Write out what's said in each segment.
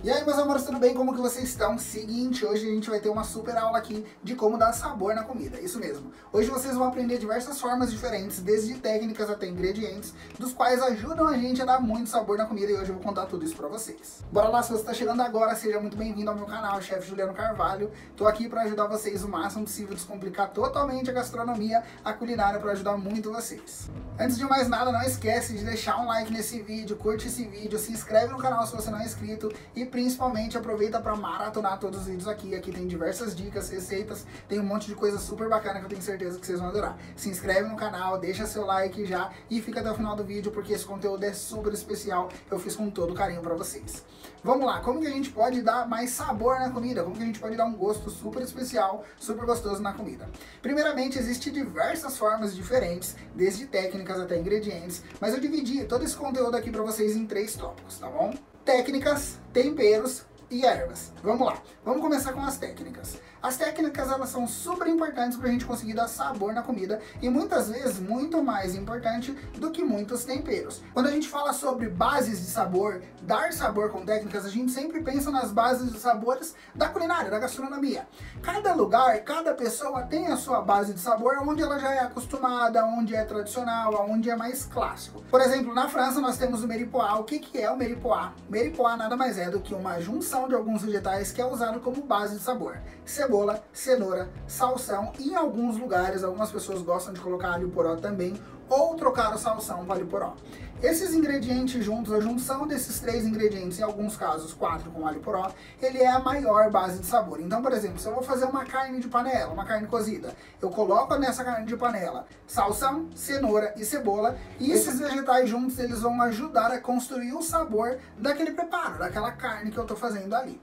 E aí, meus amores, tudo bem? Como que vocês estão? Seguinte, hoje a gente vai ter uma super aula aqui de como dar sabor na comida, isso mesmo. Hoje vocês vão aprender diversas formas diferentes, desde técnicas até ingredientes, dos quais ajudam a gente a dar muito sabor na comida, e hoje eu vou contar tudo isso pra vocês. Bora lá, se você tá chegando agora, seja muito bem-vindo ao meu canal, Chefe Juliano Carvalho. Tô aqui pra ajudar vocês o máximo possível, descomplicar totalmente a gastronomia, a culinária, pra ajudar muito vocês. Antes de mais nada, não esquece de deixar um like nesse vídeo, curte esse vídeo, se inscreve no canal se você não é inscrito e principalmente aproveita para maratonar todos os vídeos aqui. Aqui tem diversas dicas, receitas, tem um monte de coisa super bacana que eu tenho certeza que vocês vão adorar. Se inscreve no canal, deixa seu like já e fica até o final do vídeo porque esse conteúdo é super especial. Eu fiz com todo carinho para vocês. Vamos lá, como que a gente pode dar mais sabor na comida? Como que a gente pode dar um gosto super especial, super gostoso na comida? Primeiramente, existem diversas formas diferentes, desde técnicas até ingredientes, mas eu dividi todo esse conteúdo aqui para vocês em 3 tópicos, tá bom? Técnicas, temperos e ervas. Vamos lá, vamos começar com as técnicas. As técnicas, elas são super importantes para a gente conseguir dar sabor na comida e muitas vezes muito mais importante do que muitos temperos. Quando a gente fala sobre bases de sabor, dar sabor com técnicas, a gente sempre pensa nas bases de sabores da culinária, da gastronomia. Cada lugar, cada pessoa tem a sua base de sabor onde ela já é acostumada, onde é tradicional, onde é mais clássico. Por exemplo, na França nós temos o meripois. O que é o meripois? Meripois nada mais é do que uma junção de alguns vegetais que é usado como base de sabor. Cebola, cenoura, salsão e em alguns lugares, algumas pessoas gostam de colocar alho poró também, ou trocar o salsão para alho poró. Esses ingredientes juntos, a junção desses 3 ingredientes, em alguns casos 4 com alho poró, ele é a maior base de sabor. Então, por exemplo, se eu vou fazer uma carne de panela, uma carne cozida, eu coloco nessa carne de panela salsão, cenoura e cebola, e esses vegetais juntos, eles vão ajudar a construir o sabor daquele preparo, daquela carne que eu estou fazendo ali.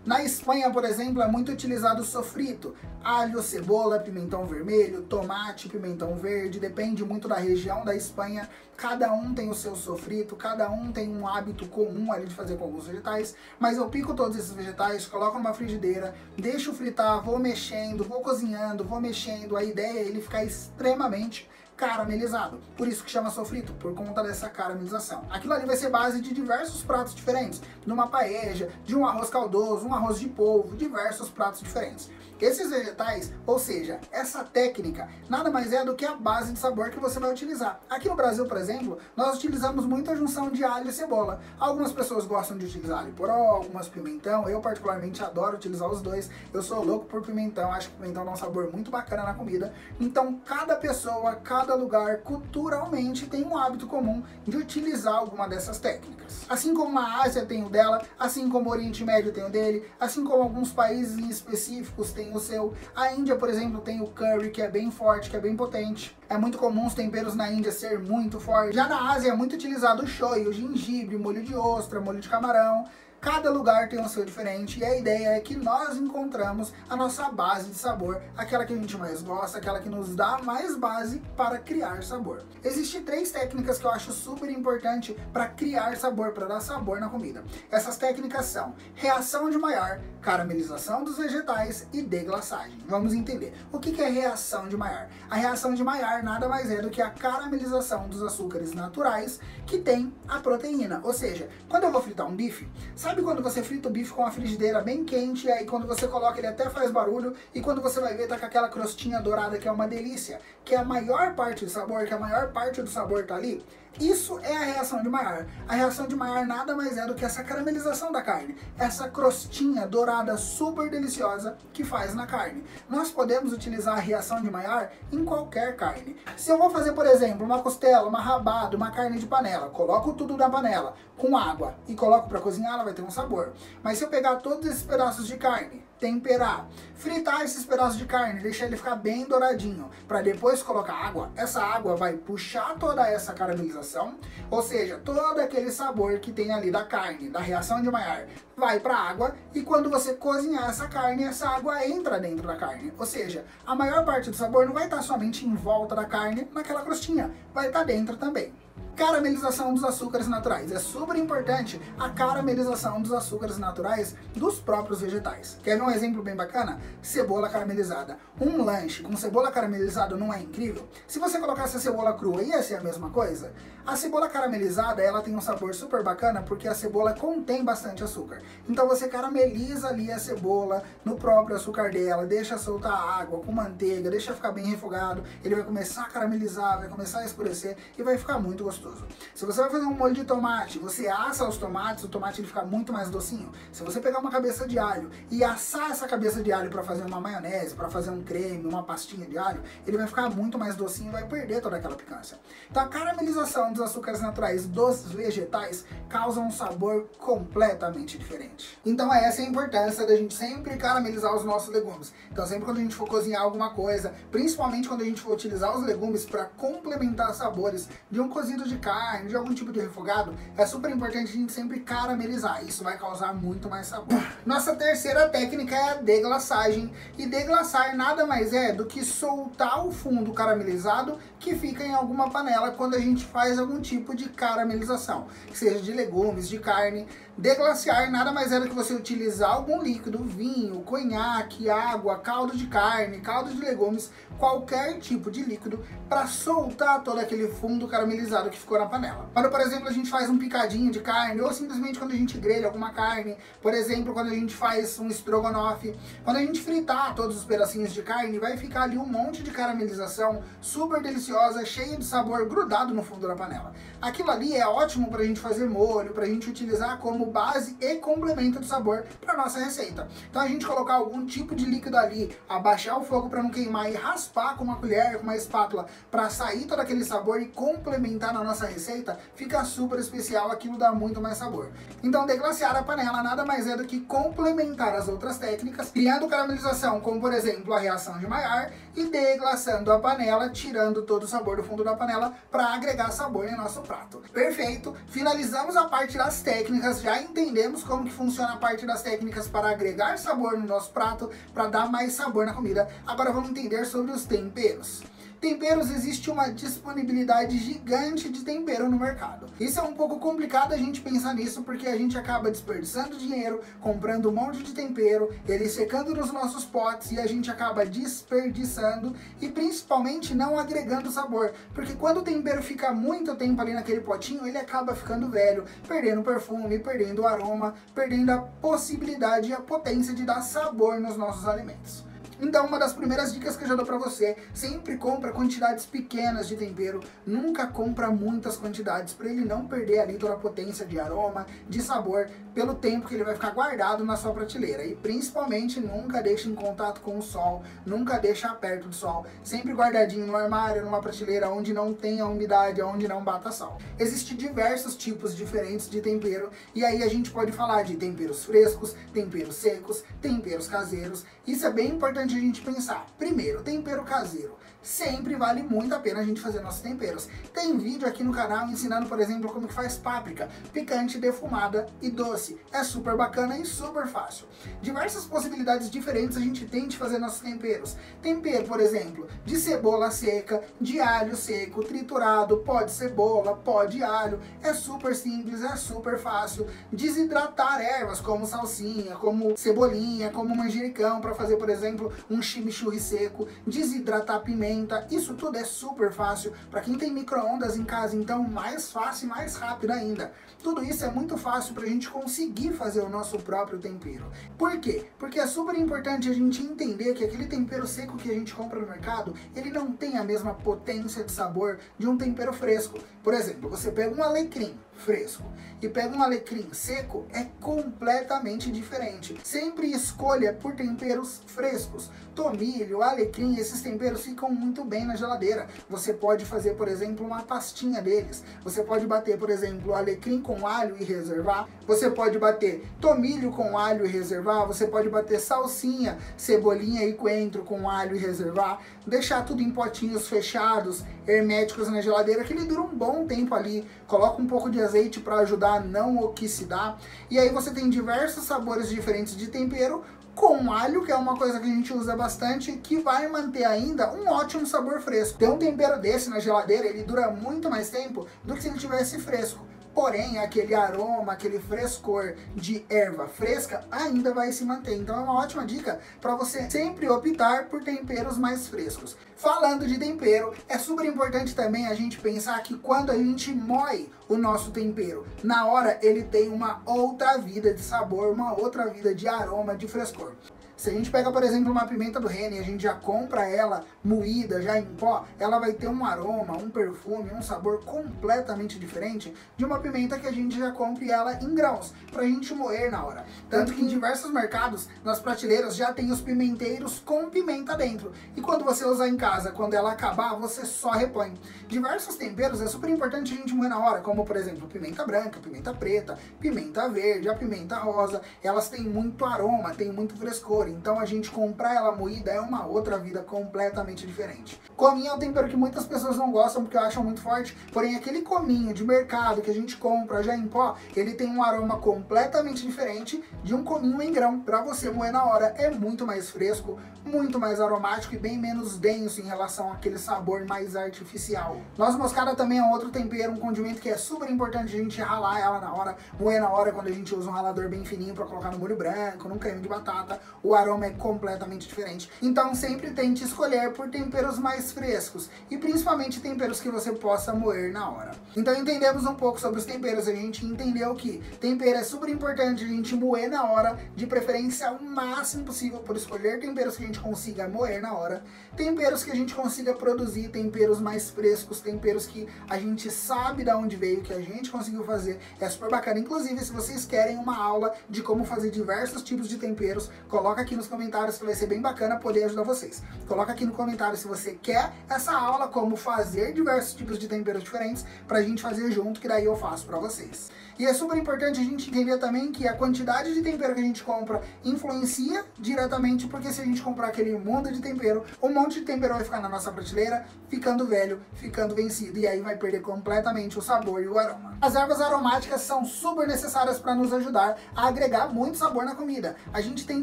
Na Espanha, por exemplo, é muito utilizado o sofrito. Alho, cebola, pimentão vermelho, tomate, pimentão verde. Depende muito da região da Espanha. Cada um tem o seu sofrito, cada um tem um hábito comum ali de fazer com alguns vegetais. Mas eu pico todos esses vegetais, coloco numa frigideira, deixo fritar, vou mexendo, vou cozinhando, vou mexendo. A ideia é ele ficar extremamente caramelizado, por isso que chama sofrito, por conta dessa caramelização. Aquilo ali vai ser base de diversos pratos diferentes, numa paella, de um arroz caldoso, um arroz de polvo, diversos pratos diferentes. Esses vegetais, ou seja, essa técnica, nada mais é do que a base de sabor que você vai utilizar. Aqui no Brasil, por exemplo, nós utilizamos muito a junção de alho e cebola. Algumas pessoas gostam de utilizar alho poró, algumas pimentão. Eu particularmente adoro utilizar os dois. Eu sou louco por pimentão, acho que pimentão dá um sabor muito bacana na comida. Então, cada pessoa, cada lugar, culturalmente, tem um hábito comum de utilizar alguma dessas técnicas. Assim como a Ásia tem o dela, assim como o Oriente Médio tem o dele, assim como alguns países em específicos têm o seu. A Índia, por exemplo, tem o curry, que é bem forte, que é bem potente. É muito comum os temperos na Índia ser muito fortes. Já na Ásia é muito utilizado o shoyu, o gengibre, molho de ostra, molho de camarão. Cada lugar tem o seu diferente e a ideia é que nós encontramos a nossa base de sabor, aquela que a gente mais gosta, aquela que nos dá mais base para criar sabor. Existem 3 técnicas que eu acho super importante para criar sabor, para dar sabor na comida. Essas técnicas são reação de Maillard, caramelização dos vegetais e deglaçagem. Vamos entender. O que é reação de Maillard? A reação de Maillard nada mais é do que a caramelização dos açúcares naturais que tem a proteína. Ou seja, quando eu vou fritar um bife, sabe quando você frita o bife com a frigideira bem quente, e aí quando você coloca ele até faz barulho, e quando você vai ver tá com aquela crostinha dourada que é uma delícia, que é a maior parte do sabor, que a maior parte do sabor tá ali? Isso é a reação de Maillard. A reação de Maillard nada mais é do que essa caramelização da carne, essa crostinha dourada super deliciosa que faz na carne. Nós podemos utilizar a reação de Maillard em qualquer carne. Se eu vou fazer, por exemplo, uma costela, uma rabada, uma carne de panela, coloco tudo na panela com água e coloco para cozinhar, ela vai ter um sabor. Mas se eu pegar todos esses pedaços de carne, temperar, fritar esses pedaços de carne, deixar ele ficar bem douradinho, para depois colocar água, essa água vai puxar toda essa caramelização, ou seja, todo aquele sabor que tem ali da carne, da reação de Maillard, vai para a água, e quando você cozinhar essa carne, essa água entra dentro da carne, ou seja, a maior parte do sabor não vai estar somente em volta da carne, naquela crostinha, vai estar dentro também. Caramelização dos açúcares naturais. É super importante a caramelização dos açúcares naturais dos próprios vegetais. Quer ver um exemplo bem bacana? Cebola caramelizada. Um lanche com cebola caramelizada não é incrível? Se você colocasse a cebola crua, ia ser a mesma coisa? A cebola caramelizada, ela tem um sabor super bacana porque a cebola contém bastante açúcar. Então você carameliza ali a cebola no próprio açúcar dela, deixa soltar água com manteiga, deixa ficar bem refogado, ele vai começar a caramelizar, vai começar a escurecer e vai ficar muito gostoso. Se você vai fazer um molho de tomate, você assa os tomates, o tomate ele fica muito mais docinho. Se você pegar uma cabeça de alho e assar essa cabeça de alho para fazer uma maionese, para fazer um creme, uma pastinha de alho, ele vai ficar muito mais docinho e vai perder toda aquela picância. Então a caramelização dos açúcares naturais dos vegetais causa um sabor completamente diferente. Então essa é a importância da gente sempre caramelizar os nossos legumes. Então sempre quando a gente for cozinhar alguma coisa, principalmente quando a gente for utilizar os legumes para complementar sabores de um cozido de carne, de algum tipo de refogado, é super importante a gente sempre caramelizar. Isso vai causar muito mais sabor. Nossa terceira técnica é a deglaçagem. E deglaçar nada mais é do que soltar o fundo caramelizado que fica em alguma panela quando a gente faz algum tipo de caramelização, seja de legumes, de carne. Deglaciar nada mais é do que você utilizar algum líquido, vinho, conhaque, água, caldo de carne, caldo de legumes, qualquer tipo de líquido para soltar todo aquele fundo caramelizado que ficou na panela. Quando, por exemplo, a gente faz um picadinho de carne ou simplesmente quando a gente grelha alguma carne, por exemplo, quando a gente faz um estrogonofe, quando a gente fritar todos os pedacinhos de carne, vai ficar ali um monte de caramelização super deliciosa, cheia de sabor grudado no fundo da panela. Aquilo ali é ótimo para a gente fazer molho, para a gente utilizar como base e complemento de sabor para nossa receita. Então a gente colocar algum tipo de líquido ali, abaixar o fogo para não queimar e raspar com uma colher, com uma espátula para sair todo aquele sabor e complementar na nossa receita, fica super especial, aquilo dá muito mais sabor. Então deglaciar a panela nada mais é do que complementar as outras técnicas, criando caramelização, como por exemplo a reação de Maillard, e deglaçando a panela, tirando todo o sabor do fundo da panela para agregar sabor em nosso prato. Perfeito! Finalizamos a parte das técnicas, já entendemos como que funciona a parte das técnicas para agregar sabor no nosso prato, para dar mais sabor na comida. Agora vamos entender sobre os temperos. Temperos, existe uma disponibilidade gigante de tempero no mercado. Isso é um pouco complicado a gente pensar nisso, porque a gente acaba desperdiçando dinheiro, comprando um monte de tempero, ele secando nos nossos potes e a gente acaba desperdiçando e principalmente não agregando sabor. Porque quando o tempero fica muito tempo ali naquele potinho, ele acaba ficando velho, perdendo o perfume, perdendo o aroma, perdendo a possibilidade e a potência de dar sabor nos nossos alimentos. Então uma das primeiras dicas que eu já dou pra você, sempre compra quantidades pequenas de tempero, nunca compra muitas quantidades para ele não perder ali toda a potência de aroma, de sabor, pelo tempo que ele vai ficar guardado na sua prateleira. E principalmente nunca deixe em contato com o sol, nunca deixa perto do sol, sempre guardadinho no armário, numa prateleira onde não tenha umidade, onde não bata sol. Existem diversos tipos diferentes de tempero e aí a gente pode falar de temperos frescos, temperos secos, temperos caseiros. Isso é bem importante a gente pensar. Primeiro, tempero caseiro. Sempre vale muito a pena a gente fazer nossos temperos. Tem vídeo aqui no canal ensinando, por exemplo, como que faz páprica, picante, defumada e doce. É super bacana e super fácil. Diversas possibilidades diferentes a gente tem de fazer nossos temperos. Tempero, por exemplo, de cebola seca, de alho seco, triturado, pó de cebola, pó de alho. É super simples, é super fácil. Desidratar ervas como salsinha, como cebolinha, como manjericão, para fazer, por exemplo, um chimichurri seco. Desidratar pimenta. Isso tudo é super fácil. Para quem tem micro-ondas em casa, então mais fácil e mais rápido ainda. Tudo isso é muito fácil para a gente conseguir fazer o nosso próprio tempero. Por quê? Porque é super importante a gente entender que aquele tempero seco que a gente compra no mercado, ele não tem a mesma potência de sabor de um tempero fresco. Por exemplo, você pega um alecrim fresco e pega um alecrim seco, é completamente diferente. Sempre escolha por temperos frescos. Tomilho, alecrim, esses temperos ficam muito bem na geladeira. Você pode fazer, por exemplo, uma pastinha deles. Você pode bater, por exemplo, alecrim com alho e reservar. Você pode bater tomilho com alho e reservar. Você pode bater salsinha, cebolinha e coentro com alho e reservar. Deixar tudo em potinhos fechados herméticos na geladeira, que ele dura um bom tempo ali. Coloca um pouco de azeite para ajudar a não oxidar. E aí você tem diversos sabores diferentes de tempero, com alho, que é uma coisa que a gente usa bastante, que vai manter ainda um ótimo sabor fresco. Ter um tempero desse na geladeira, ele dura muito mais tempo do que se ele tivesse fresco. Porém, aquele aroma, aquele frescor de erva fresca ainda vai se manter. Então é uma ótima dica para você sempre optar por temperos mais frescos. Falando de tempero, é super importante também a gente pensar que quando a gente moe o nosso tempero, na hora ele tem uma outra vida de sabor, uma outra vida de aroma, de frescor. Se a gente pega, por exemplo, uma pimenta do reino e a gente já compra ela moída, já em pó, ela vai ter um aroma, um perfume, um sabor completamente diferente de uma pimenta que a gente já compra ela em grãos, pra gente moer na hora. Tanto que em diversos mercados, nas prateleiras, já tem os pimenteiros com pimenta dentro. E quando você usar em casa, quando ela acabar, você só repõe. Diversos temperos é super importante a gente moer na hora, como por exemplo, pimenta branca, pimenta preta, pimenta verde, a pimenta rosa. Elas têm muito aroma, têm muito frescor. Então a gente comprar ela moída é uma outra vida completamente diferente. Cominho é um tempero que muitas pessoas não gostam porque acham muito forte, porém aquele cominho de mercado que a gente compra já em pó, ele tem um aroma completamente diferente de um cominho em grão. Para você moer na hora é muito mais fresco, muito mais aromático e bem menos denso em relação àquele sabor mais artificial. Noz moscada também é um outro tempero, um condimento que é super importante a gente ralar ela na hora, moer na hora quando a gente usa um ralador bem fininho para colocar no molho branco, num creme de batata. O aroma é completamente diferente. Então sempre tente escolher por temperos mais frescos e principalmente temperos que você possa moer na hora. Então entendemos um pouco sobre os temperos, a gente entendeu que tempero é super importante a gente moer na hora, de preferência o máximo possível, por escolher temperos que a gente consiga moer na hora, temperos que a gente consiga produzir, temperos mais frescos, temperos que a gente sabe de onde veio, que a gente conseguiu fazer, é super bacana. Inclusive, se vocês querem uma aula de como fazer diversos tipos de temperos, coloca aqui nos comentários que vai ser bem bacana poder ajudar vocês. Coloca aqui no comentário se você quer essa aula, como fazer diversos tipos de temperos diferentes, pra gente fazer junto, que daí eu faço pra vocês. E é super importante a gente entender também que a quantidade de tempero que a gente compra influencia diretamente, porque se a gente comprar aquele mundo de tempero, um monte de tempero vai ficar na nossa prateleira, ficando velho, ficando vencido, e aí vai perder completamente o sabor e o aroma. As ervas aromáticas são super necessárias para nos ajudar a agregar muito sabor na comida. A gente tem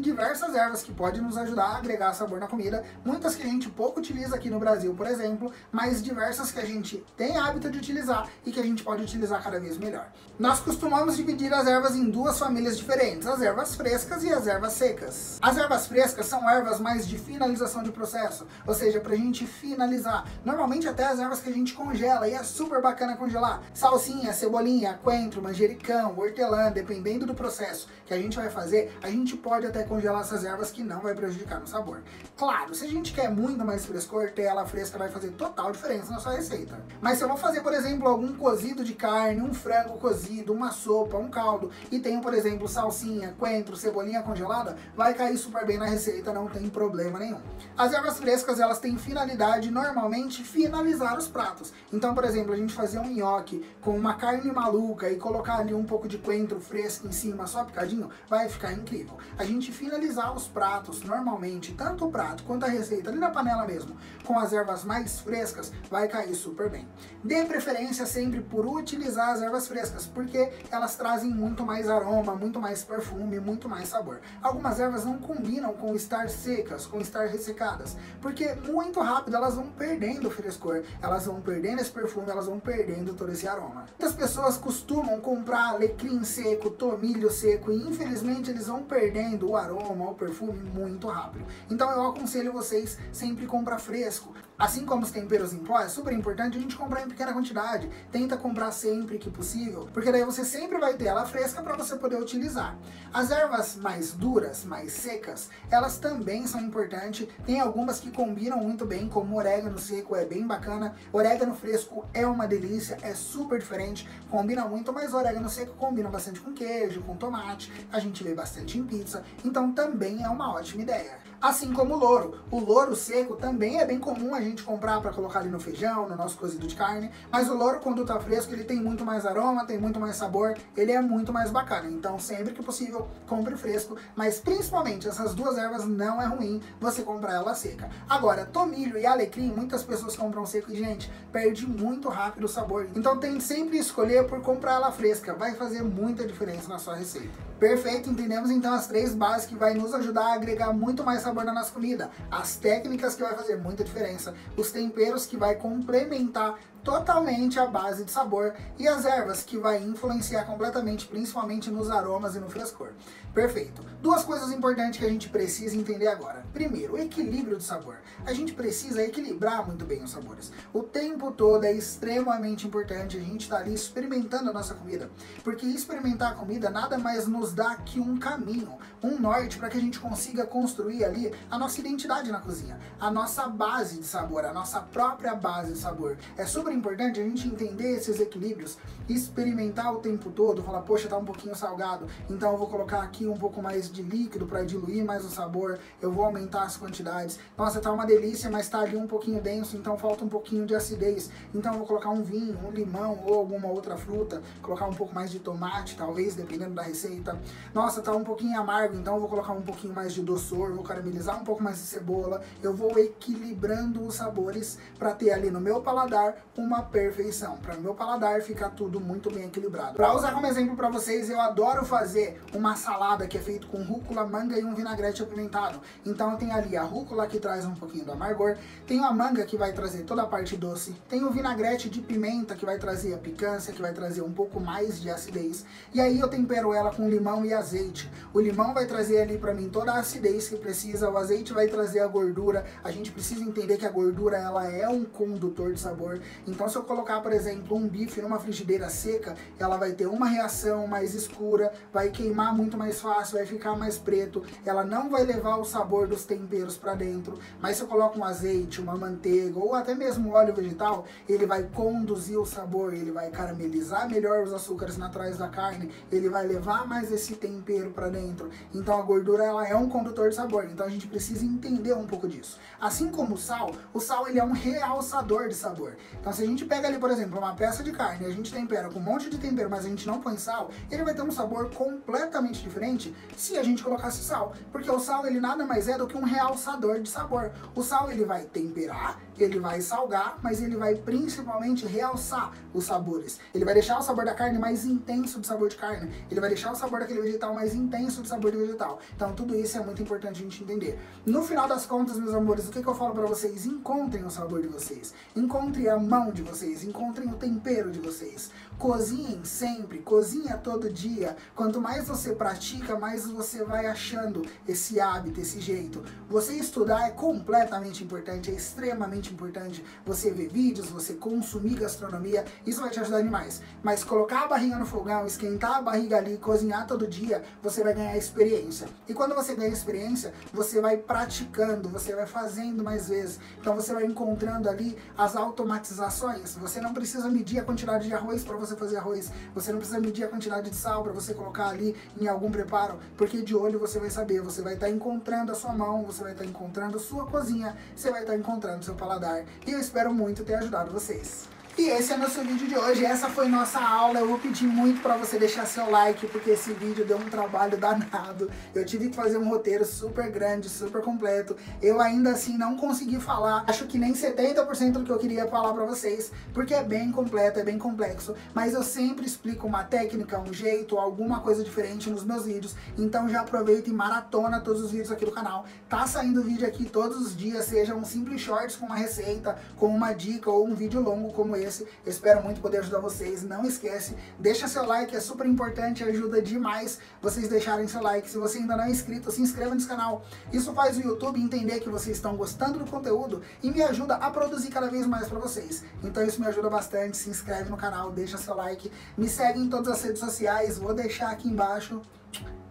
diversas ervas que podem nos ajudar a agregar sabor na comida, muitas que a gente pouco utiliza aqui no Brasil, por exemplo, mas diversas que a gente tem hábito de utilizar e que a gente pode utilizar cada vez melhor. Nós costumamos dividir as ervas em duas famílias diferentes, as ervas frescas e as ervas secas. As ervas frescas são ervas mais de finalização de processo, ou seja, pra gente finalizar. Normalmente até as ervas que a gente congela, e é super bacana congelar. Salsinha, cebolinha, coentro, manjericão, hortelã, dependendo do processo que a gente vai fazer, a gente pode até congelar essas ervas que não vai prejudicar no sabor. Claro, se a gente quer muito mais frescor, ter ela fresca vai fazer total diferença na sua receita. Mas se eu vou fazer, por exemplo, algum cozido de carne, um frango cozido, uma sopa, um caldo, e tenho, por exemplo, salsinha, coentro, cebolinha congelada, vai cair super bem na receita, não tem problema nenhum. As ervas frescas, elas têm finalidade, normalmente, finalizar os pratos. Então, por exemplo, a gente fazer um nhoque com uma carne maluca e colocar ali um pouco de coentro fresco em cima, só picadinho, vai ficar incrível. A gente finalizar os pratos, normalmente, tanto o prato quanto a receita, ali na panela mesmo, com as ervas mais frescas, vai cair super bem. Dê preferência sempre por utilizar as ervas frescas, porque elas trazem muito mais aroma, muito mais perfume, muito mais sabor. Algumas ervas não combinam com estar secas, com estar ressecadas, porque muito rápido elas vão perdendo o frescor, elas vão perdendo esse perfume, elas vão perdendo todo esse aroma. Muitas pessoas costumam comprar alecrim seco, tomilho seco, e infelizmente eles vão perdendo o aroma, o perfume muito rápido. Então eu aconselho vocês sempre comprar fresco. Assim como os temperos em pó, é super importante a gente comprar em pequena quantidade. Tenta comprar sempre que possível, porque daí você sempre vai ter ela fresca para você poder utilizar. As ervas mais duras, mais secas, elas também são importantes. Tem algumas que combinam muito bem, como orégano seco, é bem bacana. Orégano fresco é uma delícia, é super diferente, combina muito, mas o orégano seco combina bastante com queijo, com tomate, a gente vê bastante em pizza, então também é uma ótima ideia. Assim como o louro. O louro seco também é bem comum a gente comprar para colocar ali no feijão, no nosso cozido de carne, mas o louro quando tá fresco ele tem muito mais aroma, tem muito mais sabor, ele é muito mais bacana. Então sempre que possível compre fresco, mas principalmente essas duas ervas não é ruim você comprar ela seca. Agora, tomilho e alecrim, muitas pessoas compram seco e gente, perde muito rápido o sabor. Então tem sempre escolher por comprar ela fresca, vai fazer muita diferença na sua receita. Perfeito, entendemos então as 3 bases que vai nos ajudar a agregar muito mais sabor na nossa comida, as técnicas que vai fazer muita diferença, os temperos que vai complementar totalmente a base de sabor e as ervas que vai influenciar completamente, principalmente nos aromas e no frescor. Perfeito. 2 coisas importantes que a gente precisa entender agora. Primeiro, o equilíbrio de sabor. A gente precisa equilibrar muito bem os sabores. O tempo todo é extremamente importante a gente estar ali experimentando a nossa comida, porque experimentar a comida nada mais nos dá que um caminho, um norte para que a gente consiga construir ali a nossa identidade na cozinha, a nossa base de sabor, a nossa própria base de sabor. É super importante a gente entender esses equilíbrios, experimentar o tempo todo, falar, poxa, tá um pouquinho salgado, então eu vou colocar aqui um pouco mais de líquido para diluir mais o sabor, eu vou aumentar as quantidades. Nossa, tá uma delícia, mas tá ali um pouquinho denso, então falta um pouquinho de acidez, então eu vou colocar um vinho, um limão ou alguma outra fruta, colocar um pouco mais de tomate, talvez, dependendo da receita. Nossa, tá um pouquinho amargo, então eu vou colocar um pouquinho mais de doçor, vou caramelizar um pouco mais de cebola, eu vou equilibrando os sabores para ter ali no meu paladar uma perfeição, para o meu paladar ficar tudo muito bem equilibrado. Para usar como exemplo para vocês, eu adoro fazer uma salada que é feita com rúcula, manga e um vinagrete apimentado. Então eu tenho ali a rúcula que traz um pouquinho do amargor, tenho a manga que vai trazer toda a parte doce, tenho o vinagrete de pimenta que vai trazer a picância, que vai trazer um pouco mais de acidez, e aí eu tempero ela com limão e azeite. O limão vai trazer ali para mim toda a acidez que precisa, o azeite vai trazer a gordura. A gente precisa entender que a gordura ela é um condutor de sabor. Então se eu colocar, por exemplo, um bife numa frigideira seca, ela vai ter uma reação mais escura, vai queimar muito mais fácil, vai ficar mais preto, ela não vai levar o sabor dos temperos para dentro. Mas se eu coloco um azeite, uma manteiga ou até mesmo óleo vegetal, ele vai conduzir o sabor, ele vai caramelizar melhor os açúcares naturais da carne, ele vai levar mais esse tempero para dentro. Então a gordura ela é um condutor de sabor, então a gente precisa entender um pouco disso. Assim como o sal ele é um realçador de sabor. Então se a gente pega ali, por exemplo, uma peça de carne e a gente tempera com um monte de tempero, mas a gente não põe sal, ele vai ter um sabor completamente diferente se a gente colocasse sal, porque o sal ele nada mais é do que um realçador de sabor. O sal ele vai temperar, ele vai salgar, mas ele vai principalmente realçar os sabores. Ele vai deixar o sabor da carne mais intenso de sabor de carne, ele vai deixar o sabor daquele vegetal mais intenso de sabor de vegetal. Então tudo isso é muito importante a gente entender. No final das contas, meus amores, o que eu falo pra vocês? Encontrem o sabor de vocês, encontrem a mão de vocês, encontrem o tempero de vocês. Cozinhem sempre, cozinha todo dia. Quanto mais você pratica, mais você vai achando esse hábito, esse jeito. Você estudar é completamente importante, é extremamente importante. Você ver vídeos, você consumir gastronomia, isso vai te ajudar demais. Mas colocar a barriga no fogão, esquentar a barriga ali, cozinhar todo dia, você vai ganhar experiência. E quando você ganha experiência, você vai praticando, você vai fazendo mais vezes. Então você vai encontrando ali as automatizações. Você não precisa medir a quantidade de arroz para você fazer arroz. Você não precisa medir a quantidade de sal para você colocar ali em algum preparo, porque de olho você vai saber, você vai estar encontrando a sua mão, você vai estar encontrando a sua cozinha, você vai estar encontrando o seu paladar. E eu espero muito ter ajudado vocês. E esse é nosso vídeo de hoje, essa foi nossa aula. Eu vou pedir muito pra você deixar seu like, porque esse vídeo deu um trabalho danado. Eu tive que fazer um roteiro super grande, super completo. Eu ainda assim não consegui falar, acho que nem 70% do que eu queria falar pra vocês, porque é bem completo, é bem complexo. Mas eu sempre explico uma técnica, um jeito, alguma coisa diferente nos meus vídeos. Então já aproveita e maratona todos os vídeos aqui do canal. Tá saindo vídeo aqui todos os dias, seja um simples shorts com uma receita, com uma dica ou um vídeo longo como esse. Eu espero muito poder ajudar vocês. Não esquece, deixa seu like, é super importante, ajuda demais vocês deixarem seu like. Se você ainda não é inscrito, se inscreva nesse canal. Isso faz o YouTube entender que vocês estão gostando do conteúdo e me ajuda a produzir cada vez mais pra vocês. Então isso me ajuda bastante. Se inscreve no canal, deixa seu like, me segue em todas as redes sociais, vou deixar aqui embaixo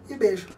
e beijo!